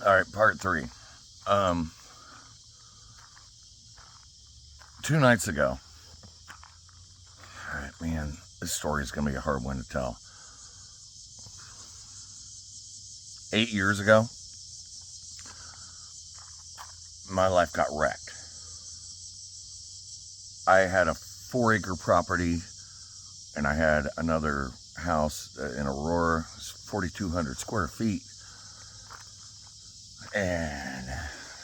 All right, part three. Um, 2 nights ago. All right, man, this story is gonna be a hard one to tell. 8 years ago, my life got wrecked. I had a 4 acre property, and I had another house in Aurora, 4,200 square feet, and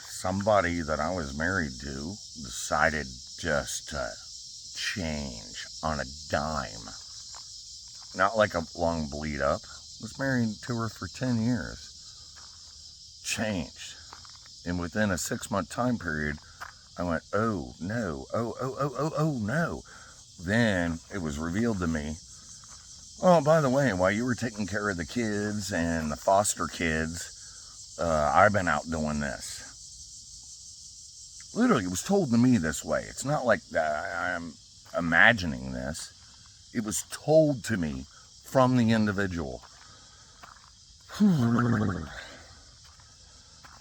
somebody that I was married to decided just to change on a dime. Not like a long bleed up. Was married to her for 10 years. Changed. And within a 6 month time period, I went, oh no, oh no. Then it was revealed to me, oh, by the way, while you were taking care of the kids and the foster kids, I've been out doing this. Literally, it was told to me this way. It's not like I'm imagining this. It was told to me from the individual.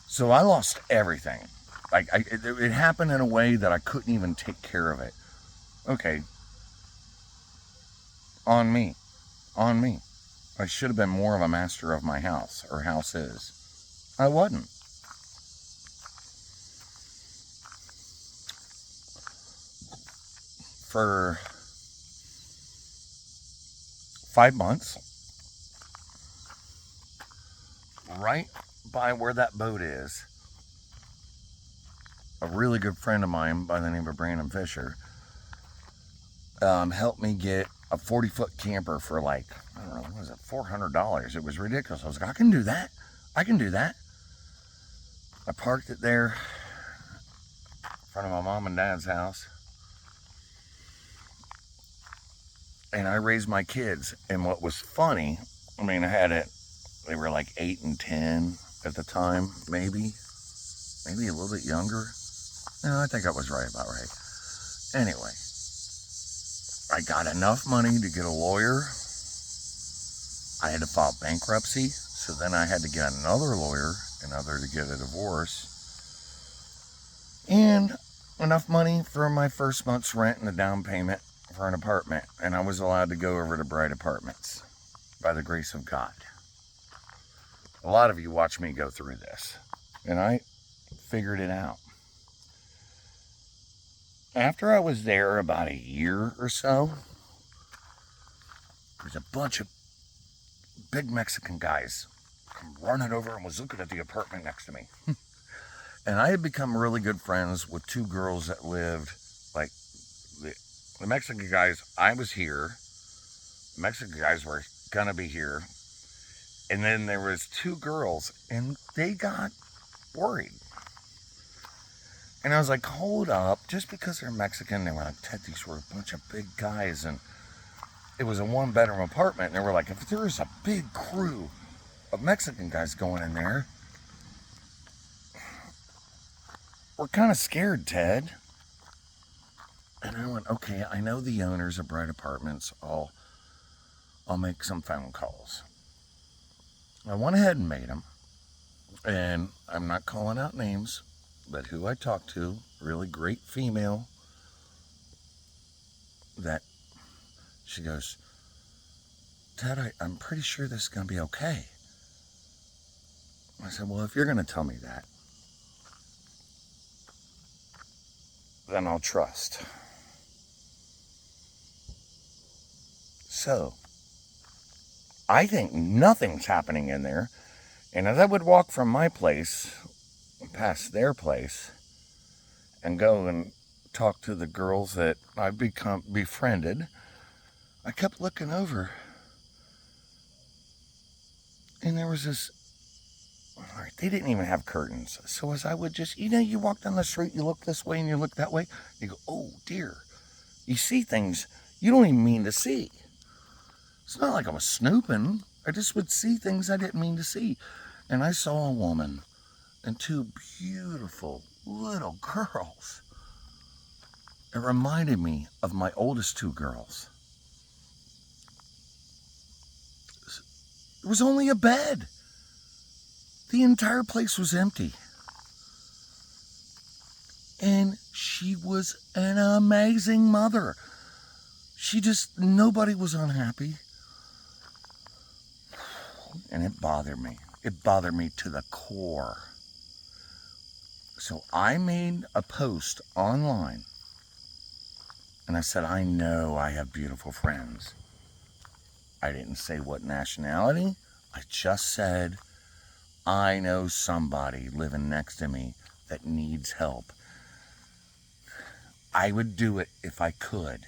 So I lost everything. It happened in a way that I couldn't even take care of it. Okay, on me, on me. I should have been more of a master of my house, or house is. I wasn't. For 5 months, right by where that boat is, a really good friend of mine by the name of Brandon Fisher helped me get a 40-foot camper for like, I don't know, what was it, $400. It was ridiculous. I was like, I can do that. I can do that. I parked it there in front of my mom and dad's house. And I raised my kids. And what was funny, I mean, I had it, they were like 8 and 10 at the time, maybe a little bit younger. No, I think I was right about right. Anyway, I got enough money to get a lawyer. I had to file bankruptcy, so then I had to get another lawyer in order to get a divorce. And enough money for my first month's rent and a down payment for an apartment. And I was allowed to go over to Bright Apartments by the grace of God. A lot of you watch me go through this, and I figured it out. After I was there about a year or so, there was a bunch of big Mexican guys come running over and was looking at the apartment next to me. And I had become really good friends with two girls that lived, like, the Mexican guys, I was here. The Mexican guys were gonna be here. And then there was two girls, and they got worried. And I was like, hold up, just because they're Mexican, they were like, Ted, these were a bunch of big guys, and it was a 1 bedroom apartment, and they were like, if there's a big crew of Mexican guys going in there, we're kind of scared, Ted. And I went, okay, I know the owners of Bright Apartments. I'll make some phone calls. I went ahead and made them, and I'm not calling out names, but who I talked to, really great female, that she goes, Ted, I'm pretty sure this is going to be okay. I said, well, if you're going to tell me that, then I'll trust. So, I think nothing's happening in there. And as I would walk from my place past their place and go and talk to the girls that I've become befriended, I kept looking over, and there was this, they didn't even have curtains. So as I would just, you walk down the street, you look this way and you look that way, you go, oh dear. You see things you don't even mean to see. It's not like I was snooping. I just would see things I didn't mean to see. And I saw a woman and two beautiful little girls. It reminded me of my oldest two girls. It was only a bed. The entire place was empty. And she was an amazing mother. Nobody was unhappy. And it bothered me. It bothered me to the core. So I made a post online. And I said, I know I have beautiful friends. I didn't say what nationality. I just said, I know somebody living next to me that needs help. I would do it if I could.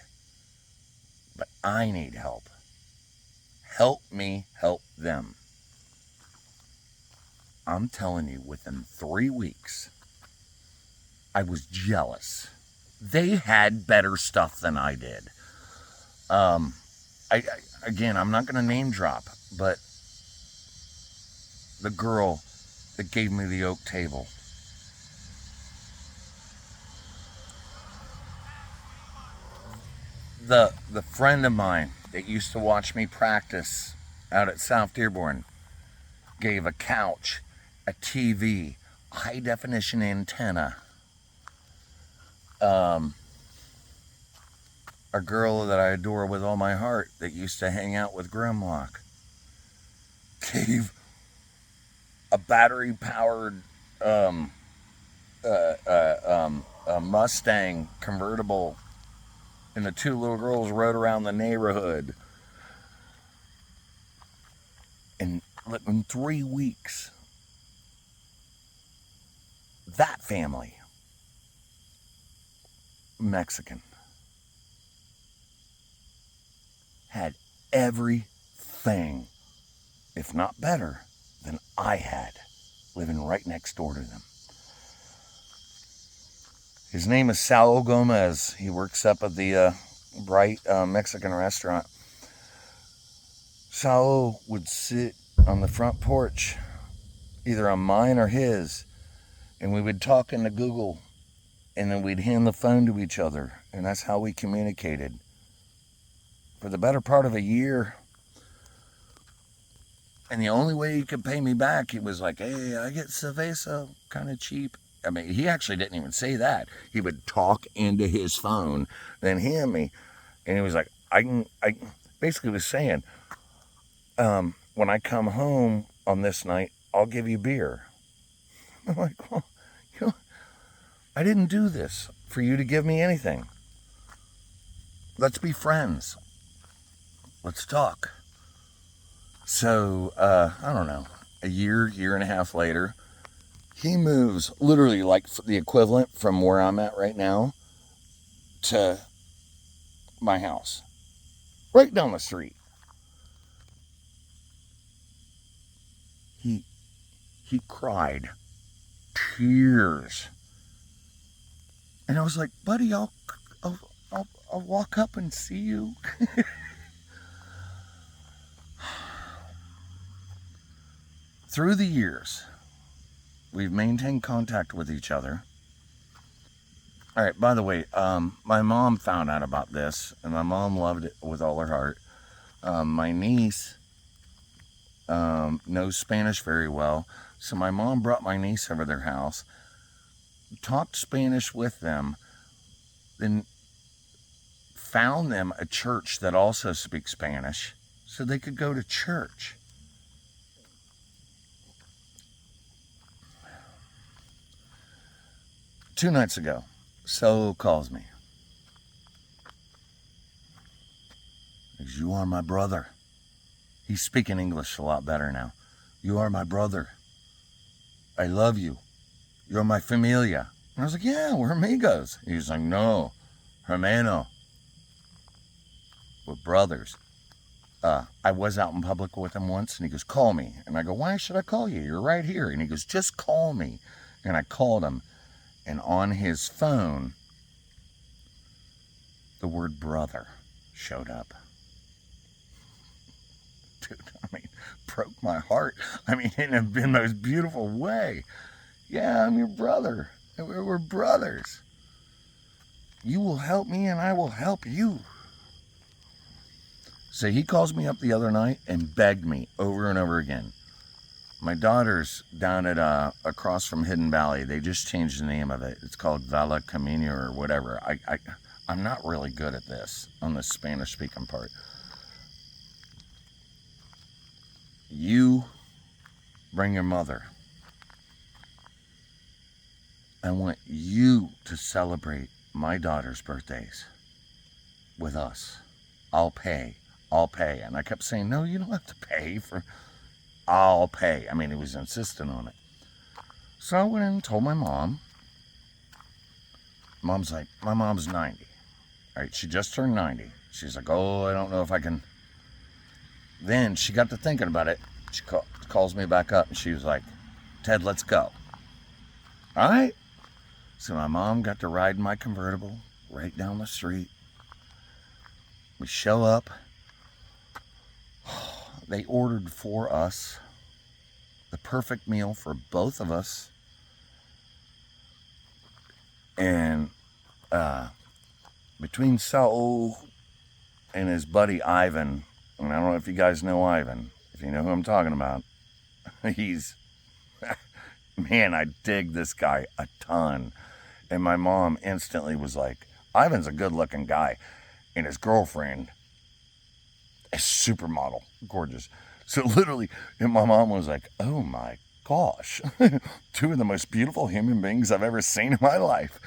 But I need help. Help me help them. I'm telling you, within 3 weeks, I was jealous. They had better stuff than I did. Again, I'm not going to name drop, but the girl that gave me the oak table, the friend of mine that used to watch me practice out at South Dearborn, gave a couch, a TV, high definition antenna. A girl that I adore with all my heart that used to hang out with Grimlock gave a battery-powered Mustang convertible, and the two little girls rode around the neighborhood. And in 3 weeks, that family, Mexican, had everything, if not better, than I had, living right next door to them. His name is Saul Gomez. He works up at the Bright Mexican restaurant. Saul would sit on the front porch, either on mine or his, and we would talk into Google, and then we'd hand the phone to each other, and that's how we communicated. For the better part of a year. And the only way he could pay me back, he was like, hey, I get cerveza kind of cheap. I mean, he actually didn't even say that. He would talk into his phone, then hand me. And he was like, I basically was saying, when I come home on this night, I'll give you beer. I'm like, well, I didn't do this for you to give me anything. Let's be friends. Let's talk. So, I don't know, a year and a half later, he moves literally like the equivalent from where I'm at right now to my house, right down the street. He cried tears. And I was like, buddy, I'll walk up and see you. Through the years, we've maintained contact with each other. All right, by the way, my mom found out about this, and my mom loved it with all her heart. My niece knows Spanish very well, so my mom brought my niece over to their house, talked Spanish with them, then found them a church that also speaks Spanish so they could go to church. Two nights ago, So calls me. He says, you are my brother. He's speaking English a lot better now. You are my brother. I love you. You're my familia. And I was like, yeah, we're amigos. He's like, no, Hermano. We're brothers. I was out in public with him once, and he goes, call me. And I go, why should I call you? You're right here. And he goes, just call me. And I called him, and on his phone, the word brother showed up. Dude, I mean, broke my heart. I mean, in the most beautiful way. Yeah, I'm your brother. We're brothers. You will help me, and I will help you. So he calls me up the other night and begged me over and over again. My daughter's down at across from Hidden Valley. They just changed the name of it. It's called Vela Camino or whatever. I'm not really good at this on the Spanish speaking part. You bring your mother. I want you to celebrate my daughter's birthdays with us. I'll pay. And I kept saying, no, you don't have to pay for, I'll pay. I mean, he was insistent on it. So I went in and told my mom. Mom's like, my mom's 90. All right, she just turned 90. She's like, oh, I don't know if I can. Then she got to thinking about it. She calls me back up and she was like, Ted, let's go. All right. So my mom got to ride in my convertible right down the street. We show up. They ordered for us the perfect meal for both of us. And between Saul and his buddy Ivan, and I don't know if you guys know Ivan, if you know who I'm talking about, he's, man, I dig this guy a ton. And my mom instantly was like, Ivan's a good looking guy. And his girlfriend, a supermodel, gorgeous. So literally, and my mom was like, oh my gosh, two of the most beautiful human beings I've ever seen in my life.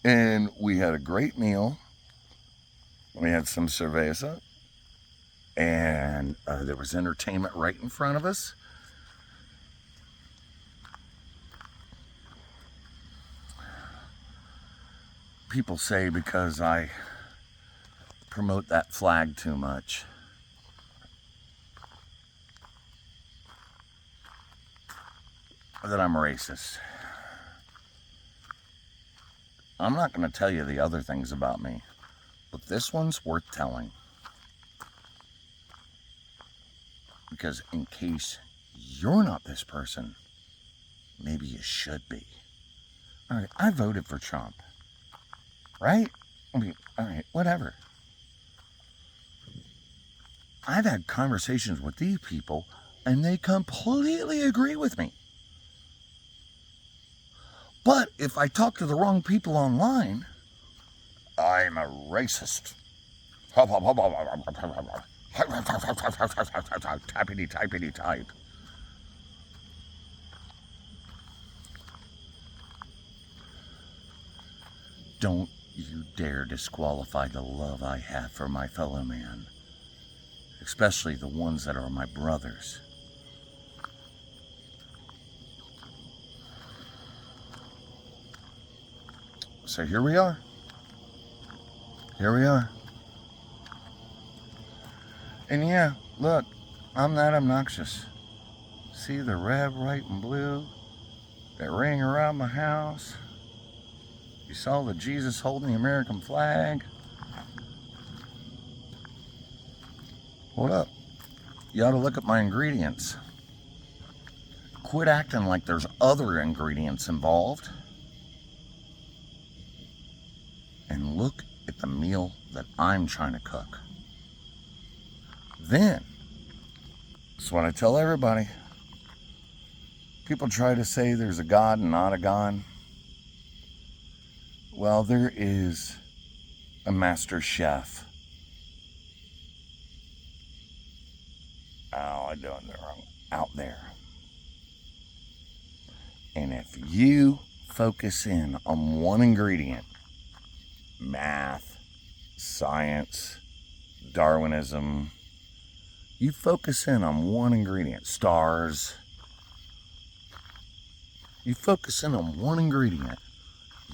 and we had a great meal. We had some cerveza, and there was entertainment right in front of us. People say because I promote that flag too much, that I'm racist. I'm not going to tell you the other things about me, but this one's worth telling. Because in case you're not this person, maybe you should be. All right, I voted for Trump. Right? I mean, all right, whatever. I've had conversations with these people, and they completely agree with me. But if I talk to the wrong people online, I'm a racist. Typity, typity, type. Don't you dare disqualify the love I have for my fellow man, especially the ones that are my brothers. So here we are. And yeah, look, I'm that obnoxious. See the red, white, and blue that ring around my house? You saw the Jesus holding the American flag? Hold up. You ought to look at my ingredients. Quit acting like there's other ingredients involved. And look at the meal that I'm trying to cook. Then, that's what I tell everybody. People try to say there's a God and not a God. Well, there is a master chef. Oh, I'm doing it wrong. Out there. And if you focus in on one ingredient, math, science, Darwinism, you focus in on one ingredient, stars, you focus in on one ingredient,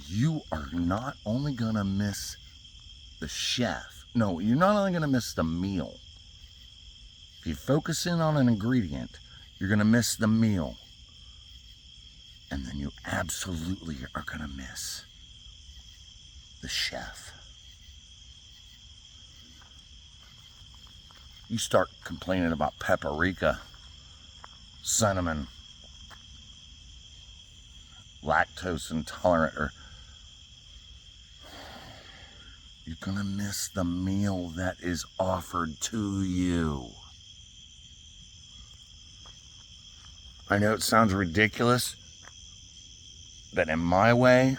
you are not only going to miss the chef. No, you're not only going to miss the meal. If you focus in on an ingredient, you're going to miss the meal. And then you absolutely are going to miss the chef. You start complaining about paprika, cinnamon, lactose intolerant, or you're going to miss the meal that is offered to you. I know it sounds ridiculous, but in my way,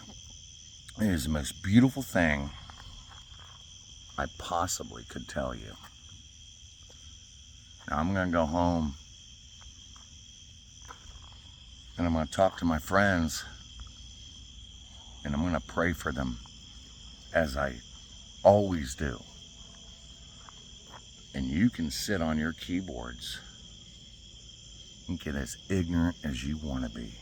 it is the most beautiful thing I possibly could tell you. Now I'm going to go home and I'm going to talk to my friends and I'm going to pray for them as I always do. And you can sit on your keyboards and get as ignorant as you want to be.